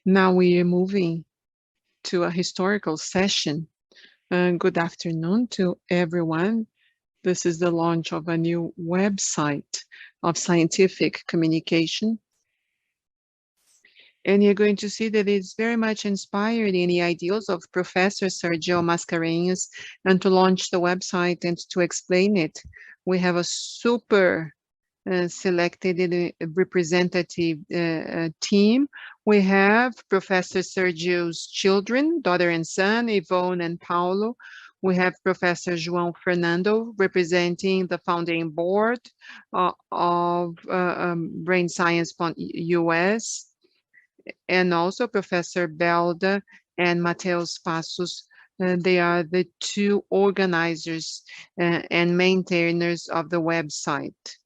Now we are moving to a historical session. Good afternoon to everyone. This is the launch of a new website of scientific communication. And you're going to see that it's very much inspired in the ideals of Professor Sérgio Mascarenhas. And to launch the website and to explain it, we have a super selected representative team. We have Professor Sérgio's children, daughter and son, Yvonne and Paulo. We have Professor João Fernando representing the founding board of Brain Science US, and also Professor Belda and Mateus Passos. They are the two organizers and maintainers of the website.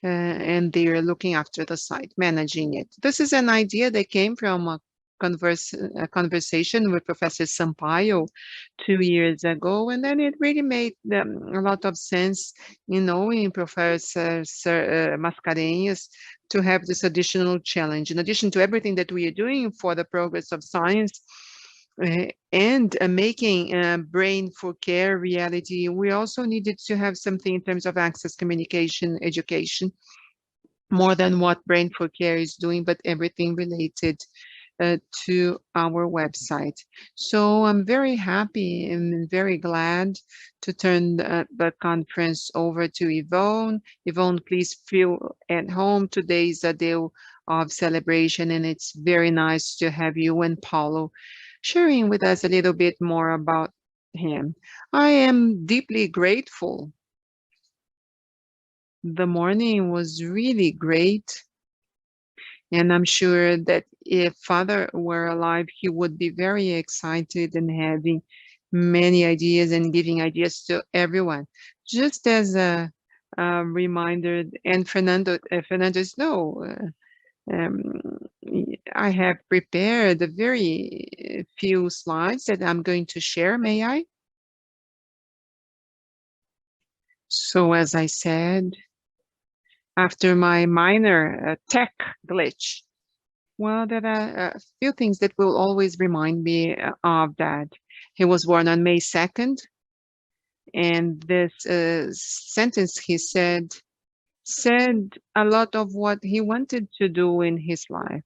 And they're looking after the site, managing it. This is an idea that came from a conversation with Professor Sampaio 2 years ago, and then it really made a lot of sense, in Professor Mascarenhas to have this additional challenge. In addition to everything that we are doing for the progress of science, and making Brain for Care reality, we also needed to have something in terms of access, communication, education, more than what Brain for Care is doing, but everything related to our website. So I'm very happy and very glad to turn the conference over to Yvonne. Yvonne, please feel at home. Today is a day of celebration, and it's very nice to have you and Paulo sharing with us a little bit more about him. I am deeply grateful. The morning was really great, and I'm sure that if Father were alive, he would be very excited and having many ideas and giving ideas to everyone. Just as a reminder, and Fernando's um, I have prepared a very few slides that I'm going to share. May I? So as I said, after my minor tech glitch, well, there are a few things that will always remind me of that. He was born on May 2nd, and this sentence he said a lot of what he wanted to do in his life.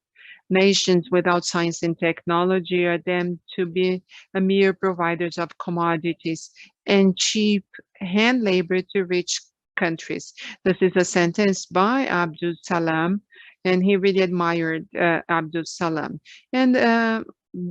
Nations without science and technology are doomed to be mere providers of commodities and cheap hand labor to rich countries. This is a sentence by Abdul Salam, and he really admired Abdul Salam. And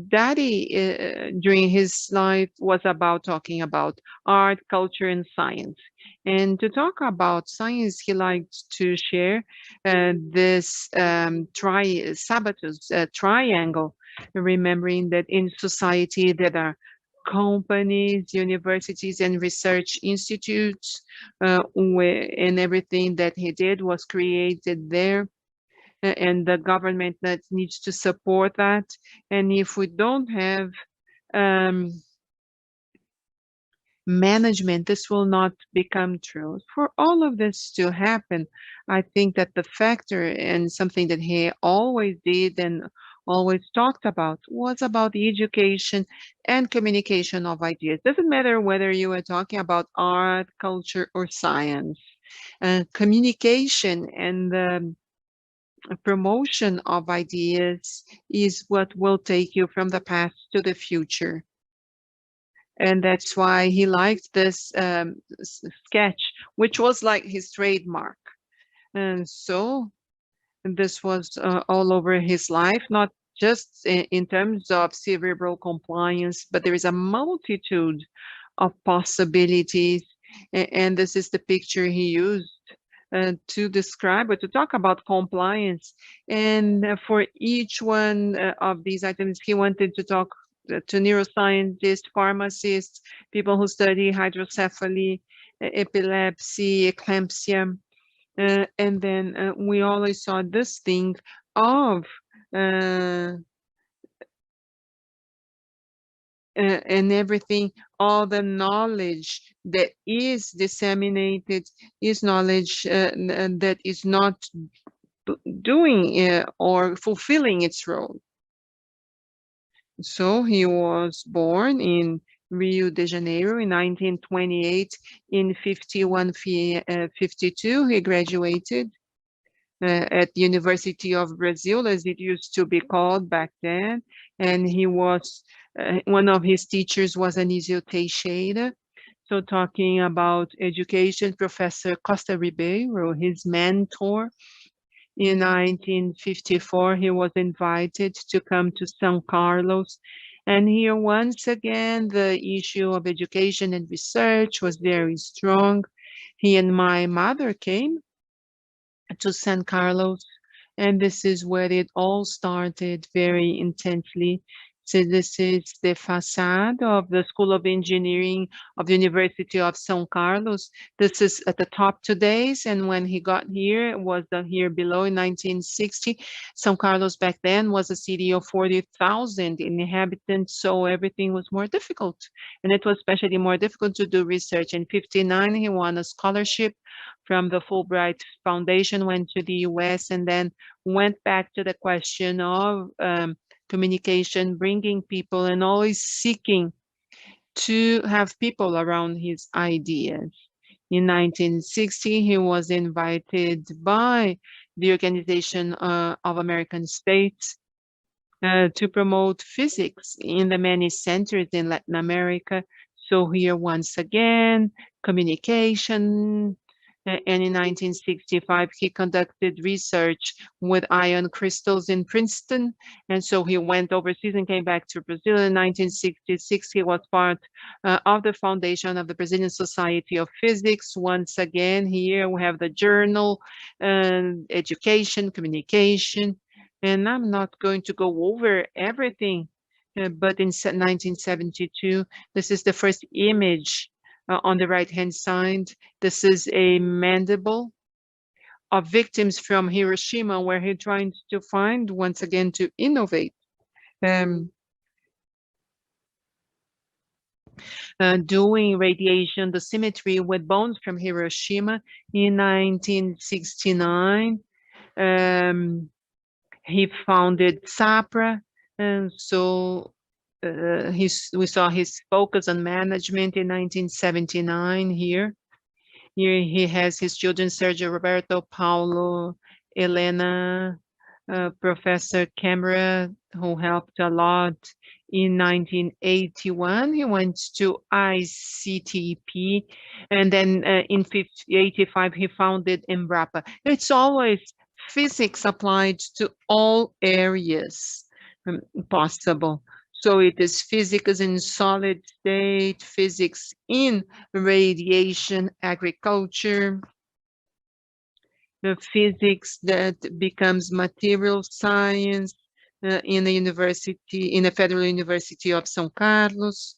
Daddy, during his life, was about talking about art, culture, and science. And to talk about science, he liked to share this Sabatus triangle, remembering that in society there are companies, universities, and research institutes, and everything that he did was created there, and the government that needs to support that. And if we don't have management, this will not become true. For all of this to happen, I think that the factor, and something that he always did and always talked about, was about the education and communication of ideas. Doesn't matter whether you are talking about art, culture, or science. Communication and the promotion of ideas is what will take you from the past to the future. And that's why he liked this sketch, which was like his trademark. And so this was all over his life, not just in terms of cerebral compliance, but there is a multitude of possibilities. And this is the picture he used to describe or to talk about compliance. And for each one of these items, he wanted to talk to neuroscientists, pharmacists, people who study hydrocephaly, epilepsy, eclampsia. And then we always saw this thing of and everything, all the knowledge that is disseminated is knowledge that is not doing or fulfilling its role. So he was born in Rio de Janeiro in 1928. In 52, he graduated at the University of Brazil, as it used to be called back then. And he was, one of his teachers was Anísio Teixeira. So talking about education, Professor Costa Ribeiro, his mentor. In 1954, he was invited to come to São Carlos. And here, once again, the issue of education and research was very strong. He and my mother came to San Carlos, and this is where it all started very intensely. So this is the facade of the School of Engineering of the University of São Carlos. This is at the top today, and when he got here, it was here below in 1960. São Carlos back then was a city of 40,000 inhabitants, so everything was more difficult. And it was especially more difficult to do research. In 59, he won a scholarship from the Fulbright Foundation, went to the US, and then went back to the question of communication, bringing people, and always seeking to have people around his ideas. In 1960, he was invited by the Organization of American States to promote physics in the many centers in Latin America. So here, once again, communication, and in 1965, he conducted research with ion crystals in Princeton. And so he went overseas and came back to Brazil. In 1966, he was part of the foundation of the Brazilian Society of Physics. Once again, here we have the journal, education, communication. And I'm not going to go over everything, but in 1972, this is the first image on the right-hand side. This is a mandible of victims from Hiroshima, where he tried to find, once again, to innovate, doing radiation dosimetry with bones from Hiroshima. In 1969, he founded SAPRA, and so we saw his focus on management in 1979 here. Here he has his children, Sérgio, Roberto, Paulo, Elena, Professor Camera, who helped a lot. In 1981, he went to ICTP, and then in 85, he founded Embrapa. It's always physics applied to all areas possible. So it is physics in solid state, physics in radiation, agriculture, the physics that becomes material science in the university, in the Federal University of São Carlos.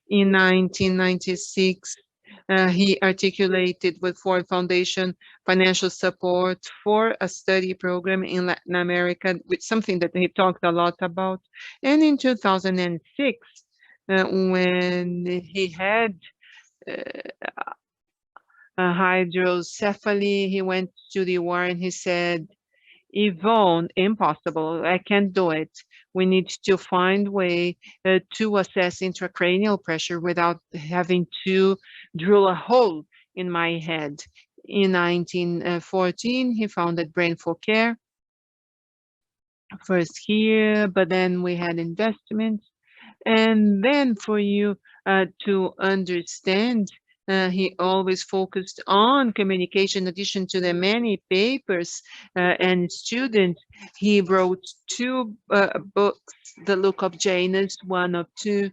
In 1996, he articulated with Ford Foundation financial support for a study program in Latin America, which something that he talked a lot about. And in 2006, when he had hydrocephaly, he went to the war and he said, Yvonne, impossible, I can't do it. We need to find a way to assess intracranial pressure without having to drill a hole in my head. In 1914, he founded Brain for Care, first here, but then we had investments. And then for you to understand, he always focused on communication. In addition to the many papers and students, he wrote two books, The Look of Janus, one of two,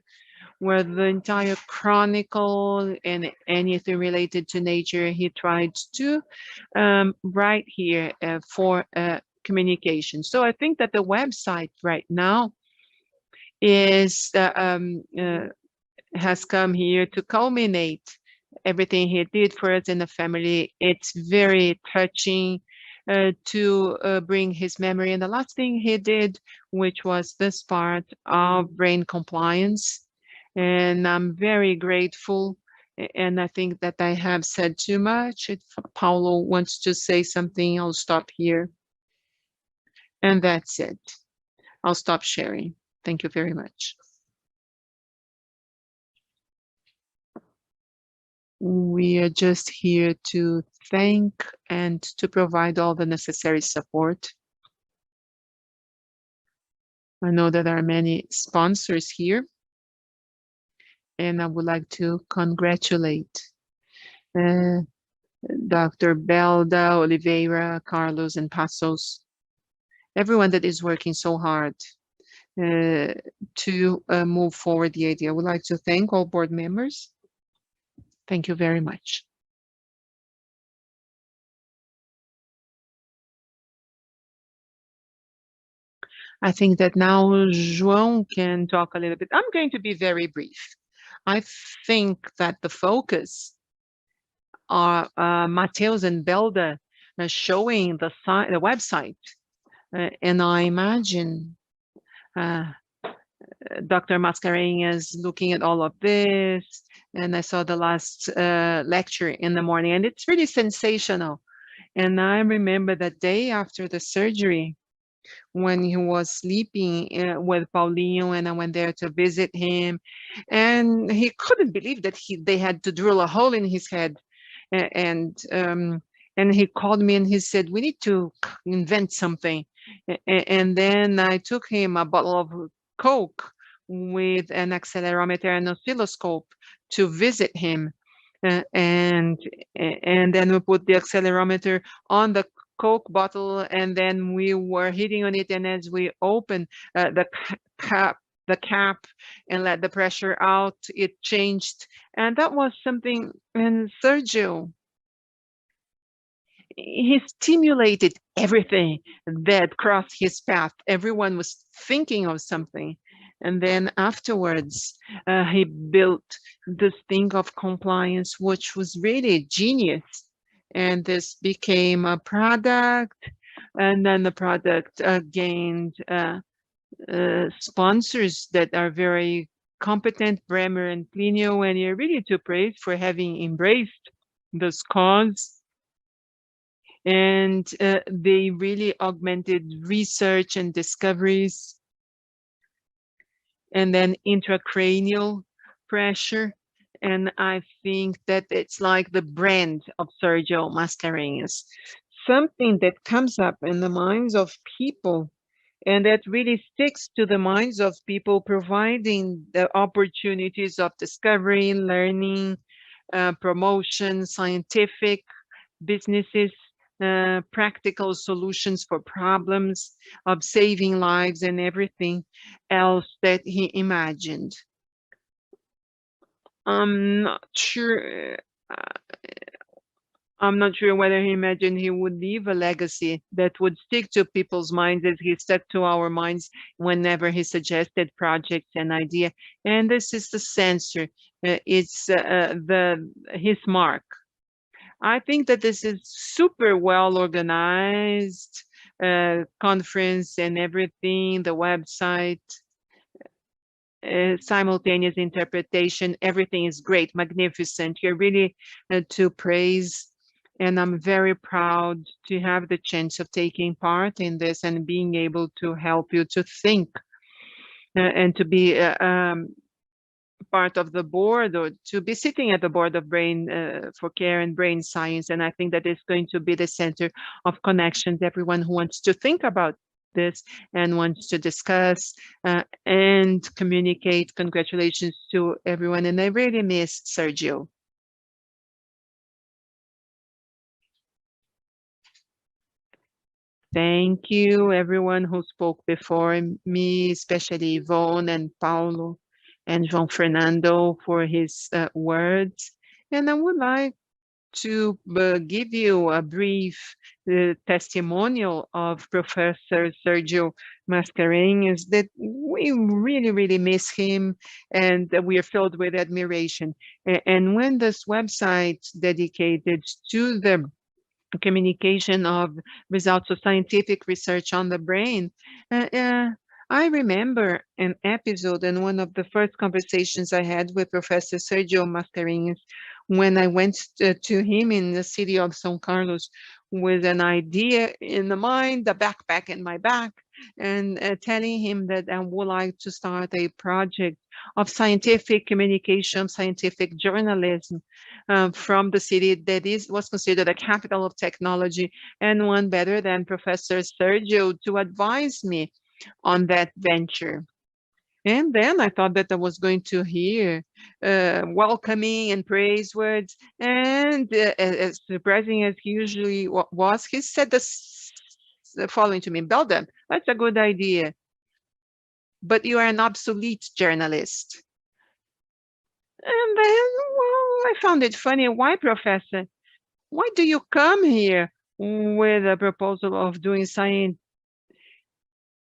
where the entire chronicle and anything related to nature he tried to write here for communication. So I think that the website right now is has come here to culminate everything he did for us in the family. It's very touching to bring his memory. And the last thing he did, which was this part of brain compliance. And I'm very grateful. And I think that I have said too much. If Paulo wants to say something, I'll stop here. And that's it. I'll stop sharing. Thank you very much. We are just here to thank and to provide all the necessary support. I know that there are many sponsors here, and I would like to congratulate Dr. Belda, Oliveira, Carlos, and Passos, everyone that is working so hard to move forward the idea. I would like to thank all board members. Thank you very much. I think that now João can talk a little bit. I'm going to be very brief. I think that the focus are Mateus and Belda showing the website, and I imagine Dr. Mascarenhas looking at all of this, and I saw the last lecture in the morning, and it's really sensational. And I remember that day after the surgery, when he was sleeping with Paulinho, and I went there to visit him, and he couldn't believe that they had to drill a hole in his head, and he called me and he said, we need to invent something. And then I took him a bottle of Coke with an accelerometer and oscilloscope to visit him. And then we put the accelerometer on the Coke bottle, and then we were hitting on it, and as we opened the cap and let the pressure out, it changed. And that was something. And Sérgio, he stimulated everything that crossed his path. Everyone was thinking of something. And then afterwards, he built this thing of compliance, which was really genius. And this became a product, and then the product gained sponsors that are very competent, Bremer and Plinio, and you're really to praise for having embraced this cause. And they really augmented research and discoveries, and then intracranial pressure. And I think that it's like the brand of Sérgio Mascarenhas, something that comes up in the minds of people and that really sticks to the minds of people, providing the opportunities of discovery, learning, promotion, scientific businesses, practical solutions for problems of saving lives and everything else that he imagined. I'm not sure. I'm not sure whether he imagined he would leave a legacy that would stick to people's minds as he stuck to our minds whenever he suggested projects and idea. And this is the censor. It's his mark. I think that this is super well organized conference and everything, the website, simultaneous interpretation, everything is great, magnificent. You're really to praise, and I'm very proud to have the chance of taking part in this and being able to help you to think and to be part of the board, or to be sitting at the board of Brain for Care and Brain Science. And I think that is going to be the center of connections. Everyone who wants to think about this and wants to discuss and communicate, congratulations to everyone. And I really miss Sérgio. Thank you, everyone who spoke before me, especially Yvonne and Paulo and João Fernando for his words. And I would like to give you a brief testimonial of Professor Sérgio Mascarenhas, that we really, really miss him, and we are filled with admiration. And when this website dedicated to the communication of results of scientific research on the brain, I remember an episode in one of the first conversations I had with Professor Sérgio Mascarenhas when I went to him in the city of São Carlos with an idea in the mind, a backpack in my back, and telling him that I would like to start a project of scientific communication, scientific journalism from the city that was considered a capital of technology, and one better than Professor Sérgio to advise me on that venture. And then I thought that I was going to hear welcoming and praise words. And as surprising as he usually was, he said the following to me: Belden, that's a good idea, but you are an obsolete journalist. And then, well, I found it funny. Why, Professor? Why do you come here with a proposal of doing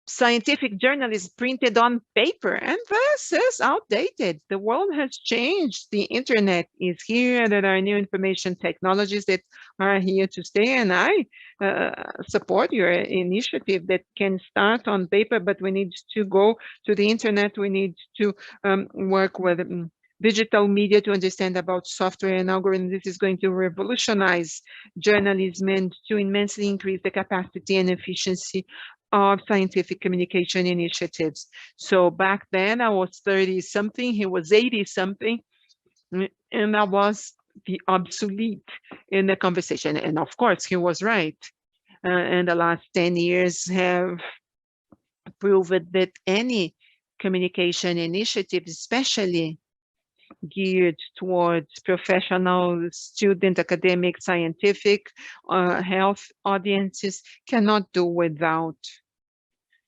scientific journalism printed on paper? And this is outdated. The world has changed. The internet is here. There are new information technologies that are here to stay. And I support your initiative that can start on paper, but we need to go to the internet. We need to work with digital media to understand about software and algorithms. This is going to revolutionize journalism and to immensely increase the capacity and efficiency of scientific communication initiatives. So back then I was 30 something, he was 80 something, and I was the obsolete in the conversation. And of course, he was right. And the last 10 years have proven that any communication initiative, especially geared towards professional, student, academic, scientific, health audiences, cannot do without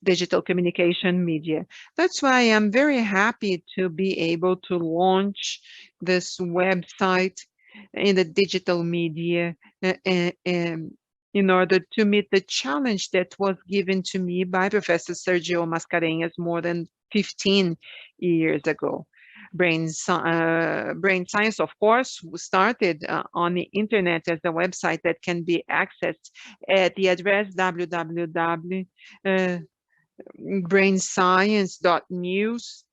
digital communication media. That's why I'm very happy to be able to launch this website in the digital media in order to meet the challenge that was given to me by Professor Sérgio Mascarenhas more than 15 years ago. Brain Science, of course, started on the internet as a website that can be accessed at the address www.brainscience.news.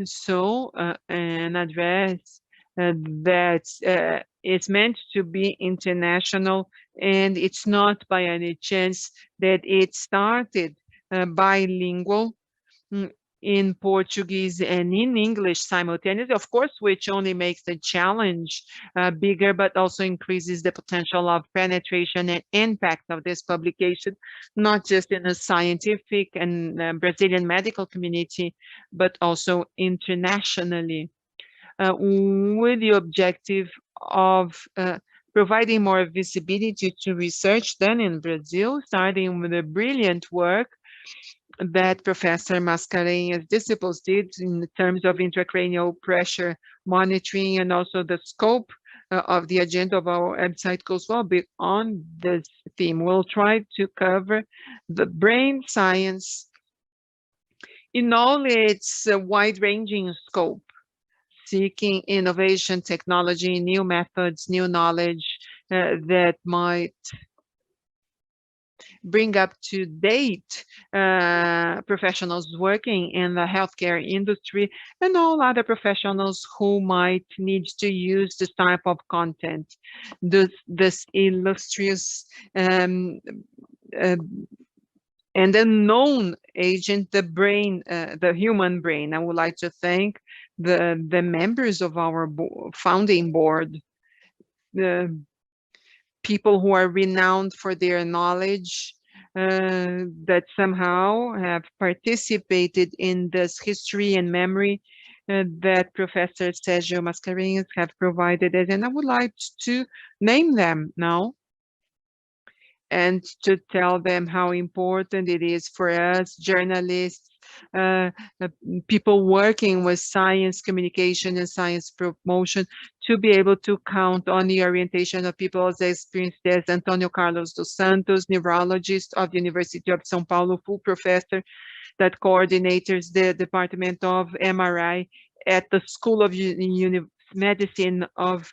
So an address that is meant to be international, and it's not by any chance that it started bilingual in Portuguese and in English simultaneously, of course, which only makes the challenge bigger, but also increases the potential of penetration and impact of this publication, not just in the scientific and Brazilian medical community, but also internationally, with the objective of providing more visibility to research done in Brazil, starting with the brilliant work that Professor Mascarenhas' disciples did in terms of intracranial pressure monitoring, and also the scope of the agenda of our website goes well beyond this theme. We'll try to cover the brain science in all its wide-ranging scope, seeking innovation, technology, new methods, new knowledge that might bring up to date professionals working in the healthcare industry and all other professionals who might need to use this type of content. This illustrious and unknown agent, the brain, the human brain. I would like to thank the members of our founding board, the people who are renowned for their knowledge, that somehow have participated in this history and memory that Professor Sérgio Mascarenhas have provided us. And I would like to name them now and to tell them how important it is for us, journalists, people working with science communication and science promotion, to be able to count on the orientation of people as experienced as Antonio Carlos dos Santos, neurologist of the University of São Paulo, full professor that coordinates the Department of MRI at the School of Medicine of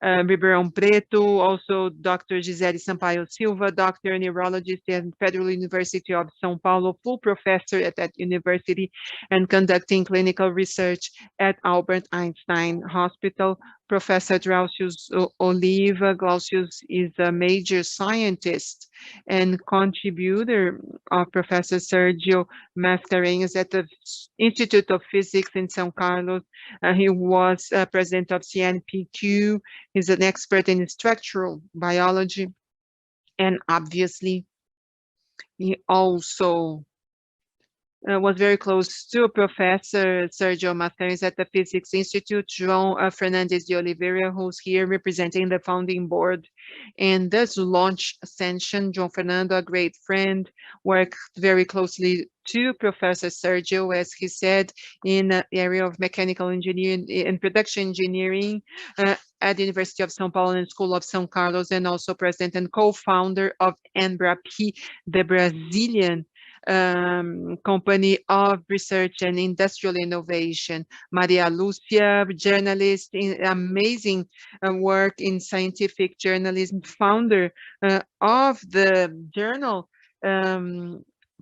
Ribeirão Preto, also Dr. Gisele Sampaio Silva, doctor neurologist at Federal University of São Paulo, full professor at that university and conducting clinical research at Albert Einstein Hospital, Professor Glaucius Oliva. Glaucius is a major scientist and contributor of Professor Sérgio Mascarenhas at the Institute of Physics in São Carlos. He was president of CNPq. He's an expert in structural biology. And obviously, he also was very close to Professor Sérgio Mascarenhas at the Physics Institute, João Fernandes de Oliveira, who's here representing the founding board. And this launch ascension, João Fernando, a great friend, worked very closely to Professor Sérgio, as he said, in the area of mechanical engineering and production engineering at the University of São Paulo and School of São Carlos, and also president and co-founder of Embrap, the Brazilian company of research and industrial innovation. Maria Lucia, journalist, in amazing work in scientific journalism, founder of the journal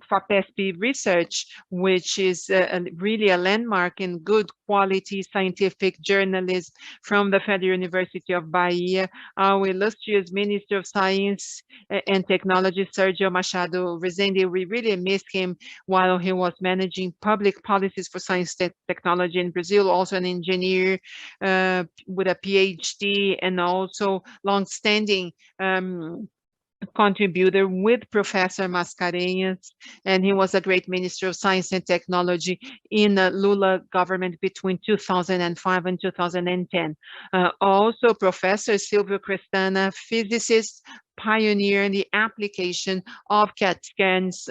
FAPESP Research, which is really a landmark in good quality scientific journalism from the Federal University of Bahia. Our illustrious Minister of Science and Technology, Sérgio Machado Rezende. We really missed him while he was managing public policies for science technology in Brazil, also an engineer with a PhD and also long-standing contributor with Professor Mascarenhas, and he was a great Minister of Science and Technology in the Lula government between 2005 and 2010. Also, Professor Silvio Crestana, physicist, pioneer in the application of CAT scans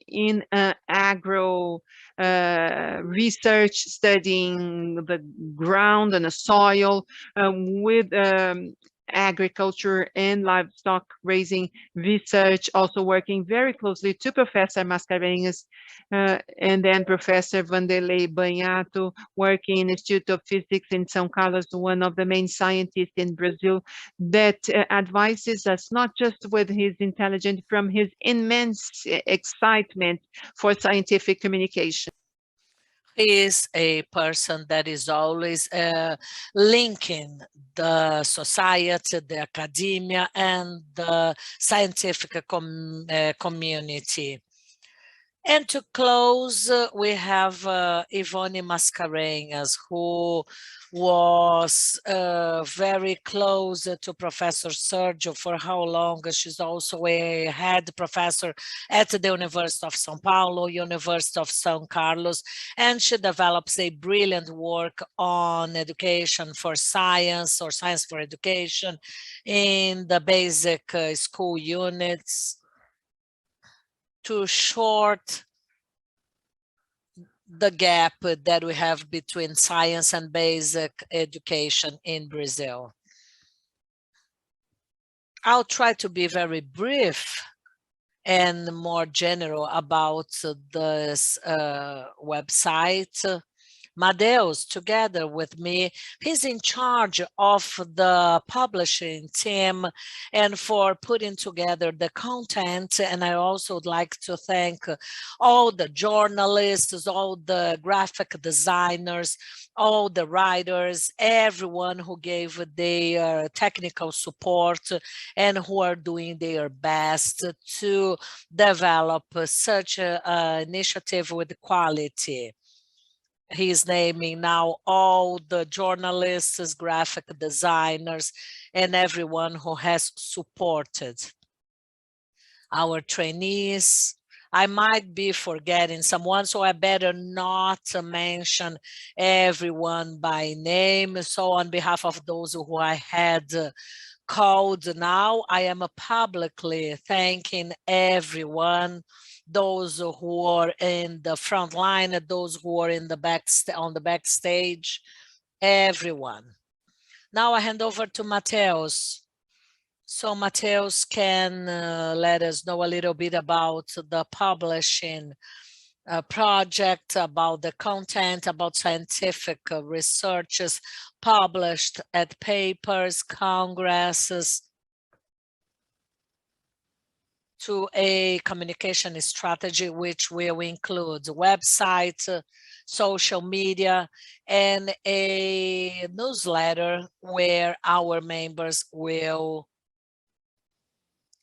in agro research, studying the ground and the soil with agriculture and livestock raising research, also working very closely to Professor Mascarenhas, and then Professor Vanderlei Banhato, working in the Institute of Physics in São Carlos, one of the main scientists in Brazil that advises us not just with his intelligence, from his immense excitement for scientific communication. He is a person that is always linking the society, the academia, and the scientific community. And to close, we have Ivone Mascarenhas, who was very close to Professor Sérgio for how long? She's also a head professor at the University of São Paulo, University of São Carlos, and she develops a brilliant work on education for science or science for education in the basic school units, to short the gap that we have between science and basic education in Brazil. I'll try to be very brief and more general about this website. Madeus, together with me, he's in charge of the publishing team and for putting together the content. And I also would like to thank all the journalists, all the graphic designers, all the writers, everyone who gave their technical support and who are doing their best to develop such an initiative with quality. He's naming now all the journalists, graphic designers, and everyone who has supported our trainees. I might be forgetting someone, so I better not mention everyone by name. So on behalf of those who I had called now, I am publicly thanking everyone, those who are in the front line, those who are in the on the backstage, everyone. Now I hand over to Mateus. So Mateus can let us know a little bit about the publishing project, about the content, about scientific researches published at papers, congresses, to a communication strategy which will include website, social media, and a newsletter where our members will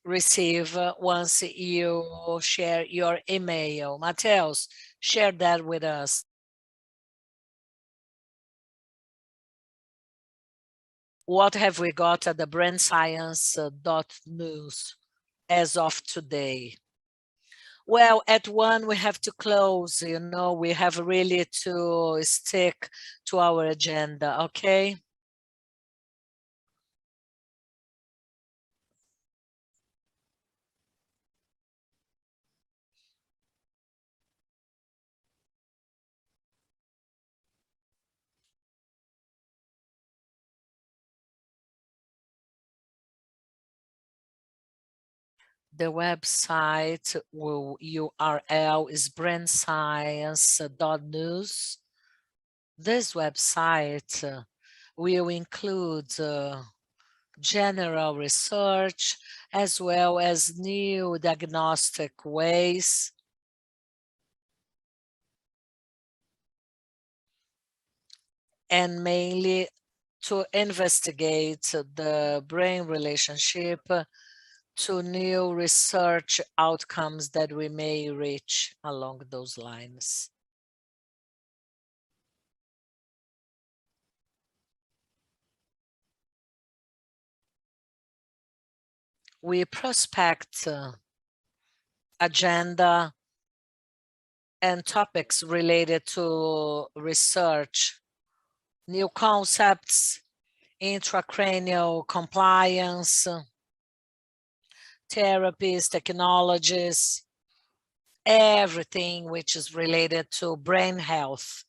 receive once you share your email. Mateus, share that with us. What have we got at the brandscience.news as of today? Well, at 1 we have to close, you know, we have really to stick to our agenda, okay? The website URL is brandscience.news. This website will include general research as well as new diagnostic ways and mainly to investigate the brain relationship to new research outcomes that we may reach along those lines. We prospect agenda and topics related to research, new concepts, intracranial compliance, therapies, technologies, everything which is related to brain health.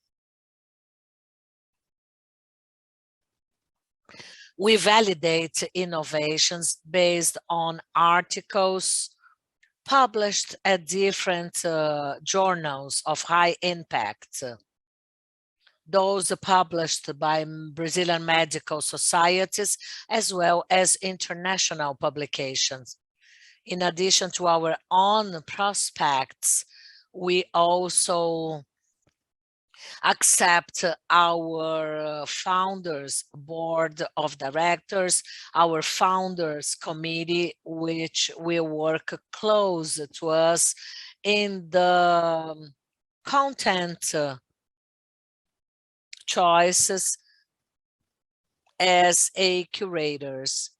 We validate innovations based on articles published at different journals of high impact. Those published by Brazilian medical societies, as well as international publications. In addition to our own prospects, we also accept our founders board of directors, our founders committee, which will work close to us in the content choices as a curators.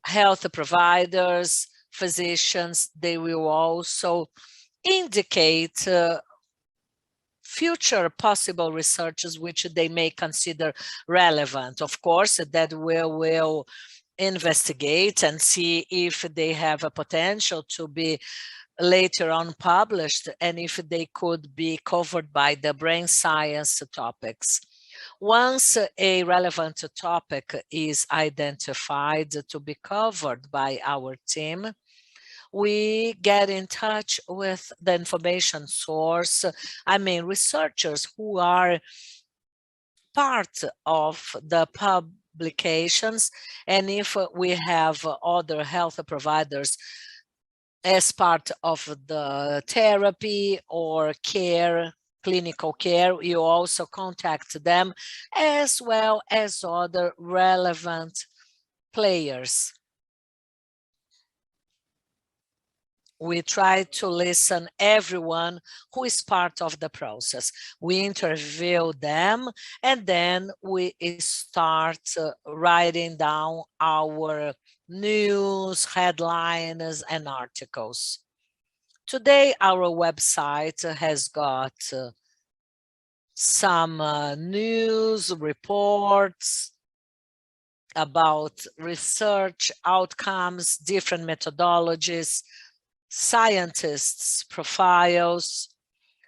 Health providers, physicians, they will also indicate future possible researches which they may consider relevant. Of course, that we will investigate and see if they have a potential to be later on published and if they could be covered by the brain science topics. Once a relevant topic is identified to be covered by our team, we get in touch with the information source, I mean researchers who are part of the publications, and if we have other health providers as part of the therapy or care, clinical care, you also contact them as well as other relevant players. We try to listen everyone who is part of the process. We interview them and then we start writing down our news, headlines, and articles. Today, our website has got some news reports about research outcomes, different methodologies, scientists' profiles,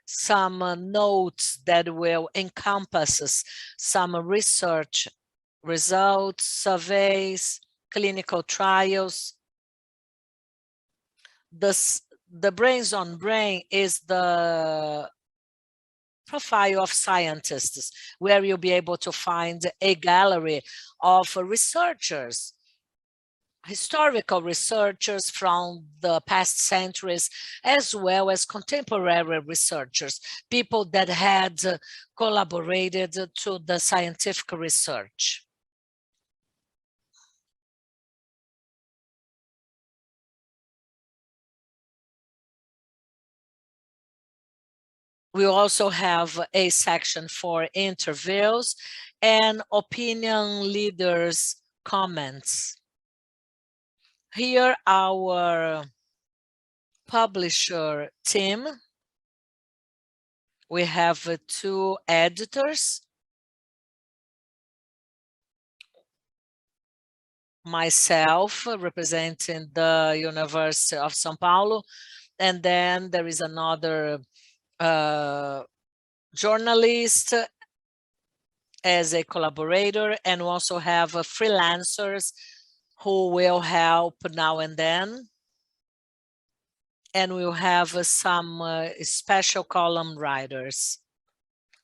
some notes that will encompass some research results, surveys, clinical trials. The Brains on Brain is the profile of scientists, where you'll be able to find a gallery of researchers historical researchers from the past centuries, as well as contemporary researchers, people that had collaborated to the scientific research. We also have a section for interviews and opinion leaders' comments. Here, our publisher team. We have 2 editors. Myself, representing the University of São Paulo, and then there is another journalist as a collaborator, and we also have freelancers who will help now and then. And we'll have some special column writers,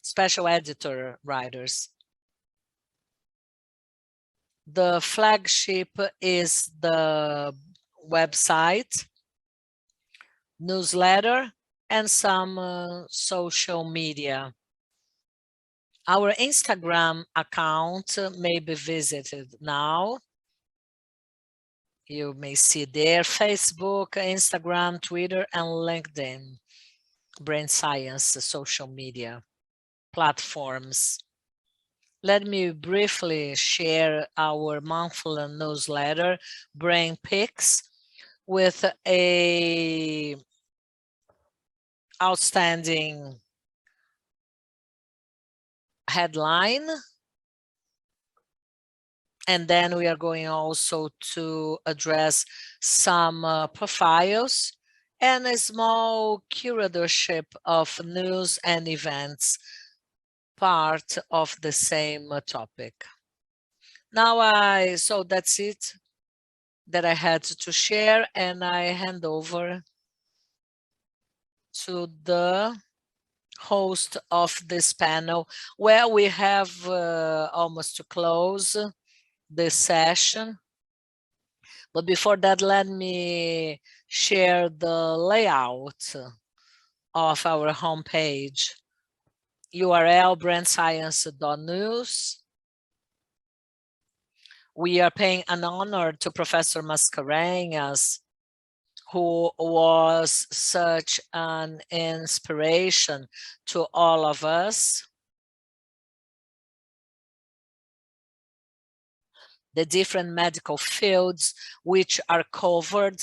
special editor writers. The flagship is the website, newsletter, and some social media. Our Instagram account may be visited now. You may see there Facebook, Instagram, Twitter, and LinkedIn, brain science, social media platforms. Let me briefly share our monthly newsletter, Brain Picks, with a outstanding headline. And then we are going also to address some profiles and a small curatorship of news and events, part of the same topic. Now so that's it that I had to share, and I hand over to the host of this panel, where we have almost to close this session. But before that, let me share the layout of our homepage. URL brandscience.news. We are paying an honor to Professor Mascarenhas, who was such an inspiration to all of us. The different medical fields which are covered,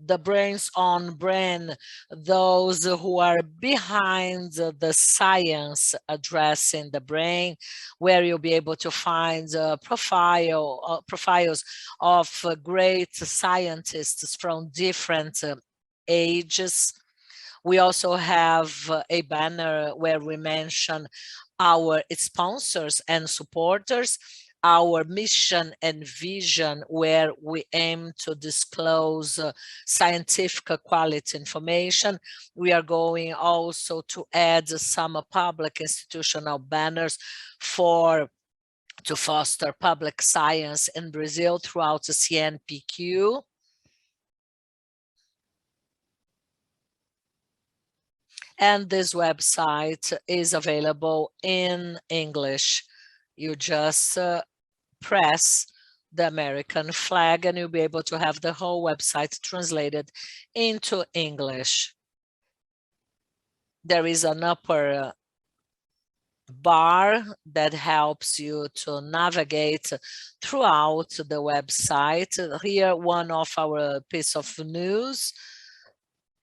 the brains on brain, those who are behind the science addressing the brain, where you'll be able to find profiles of great scientists from different ages. We also have a banner where we mention our sponsors and supporters, our mission and vision, where we aim to disclose scientific quality information. We are going also to add some public institutional banners to foster public science in Brazil throughout the CNPq. And this website is available in English. You just press the American flag and you'll be able to have the whole website translated into English. There is an upper bar that helps you to navigate throughout the website. Here, one of our piece of news.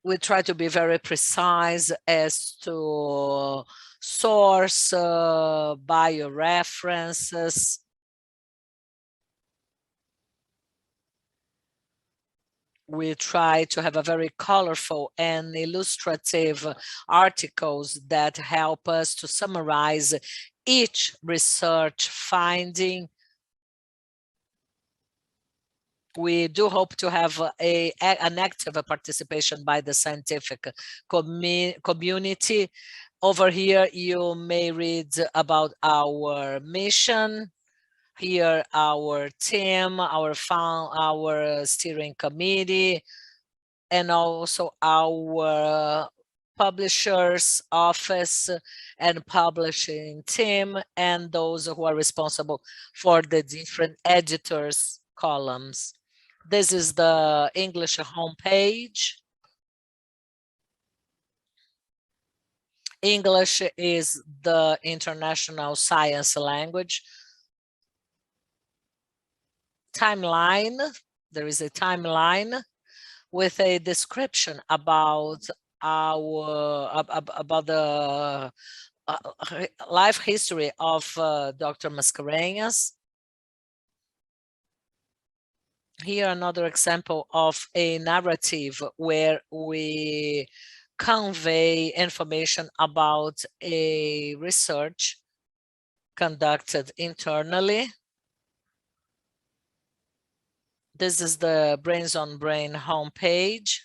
We try to be very precise as to source bioreferences. We try to have a very colorful and illustrative articles that help us to summarize each research finding. We do hope to have an active participation by the scientific community. Over here, you may read about our mission, Here, our team, our steering committee, and also our publisher's office and publishing team, and those who are responsible for the different editors columns. This is the English homepage. English is the international science language. Timeline, there is a timeline with a description about about the life history of Dr. Mascarenhas. Here, another example of a narrative where we convey information about a research conducted internally. This is the Brains on Brain homepage.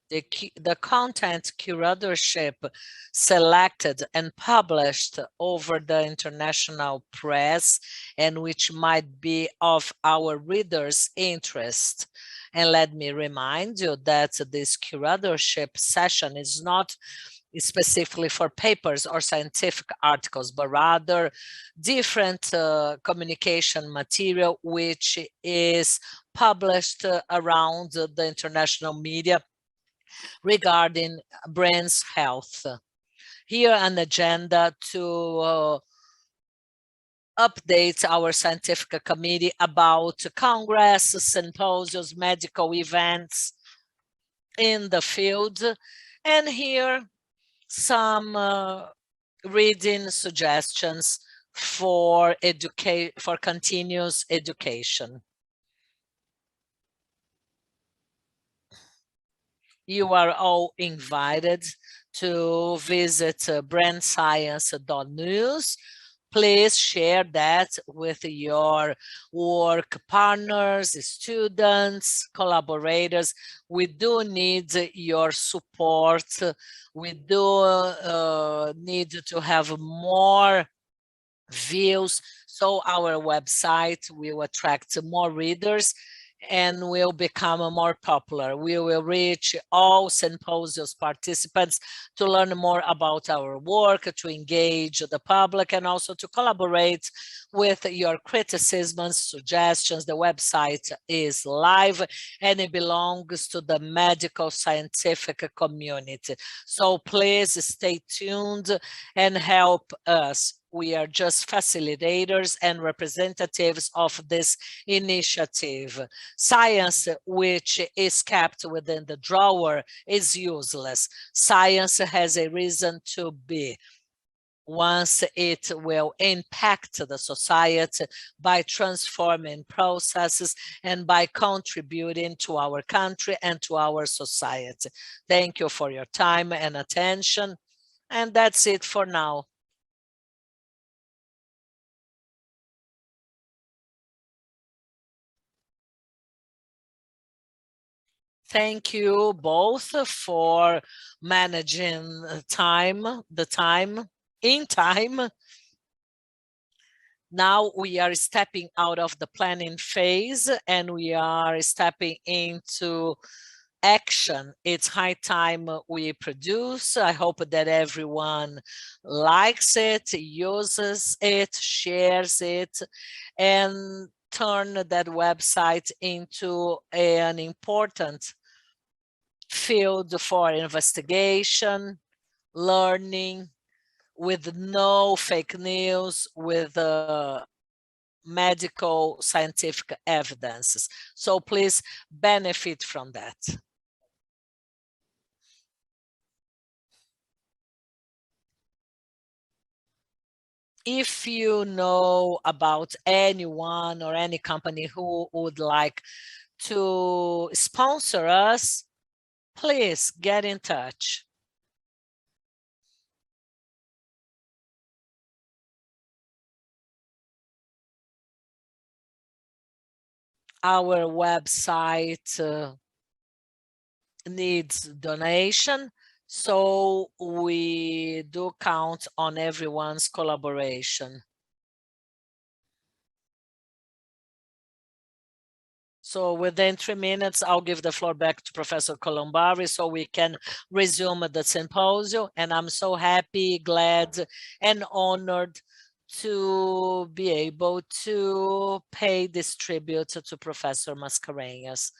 The content curatorship selected and published over the international press and which might be of our readers' interest. And let me remind you that this curatorship session is not specifically for papers or scientific articles, but rather different communication material which is published around the international media regarding brain's health. Here, an agenda to update our scientific committee about congress, symposiums, medical events in the field. And here, some reading suggestions for continuous education. You are all invited to visit brandscience.news. Please share that with your work partners, students, collaborators. We do need your support. We do need to have more views, so our website will attract more readers and will become more popular. We will reach all symposiums participants to learn more about our work, to engage the public, and also to collaborate with your criticisms, suggestions. The website is live and it belongs to the medical scientific community. So please stay tuned and help us. We are just facilitators and representatives of this initiative. Science, which is kept within the drawer, is useless. Science has a reason to be. Once it will impact the society by transforming processes and by contributing to our country and to our society. Thank you for your time and attention. And that's it for now. Thank you both for managing the time in time. Now we are stepping out of the planning phase and we are stepping into action. It's high time we produce. I hope that everyone likes it, uses it, shares it, and turn that website into an important field for investigation, learning, with no fake news, with medical scientific evidences. So please benefit from that. If you know about anyone or any company who would like to sponsor us, please get in touch. Our website needs donation, so we do count on everyone's collaboration. So within 3 minutes, I'll give the floor back to Professor Colombari so we can resume the symposium. And I'm so happy, glad, and honored to be able to pay this tribute to Professor Mascarenhas.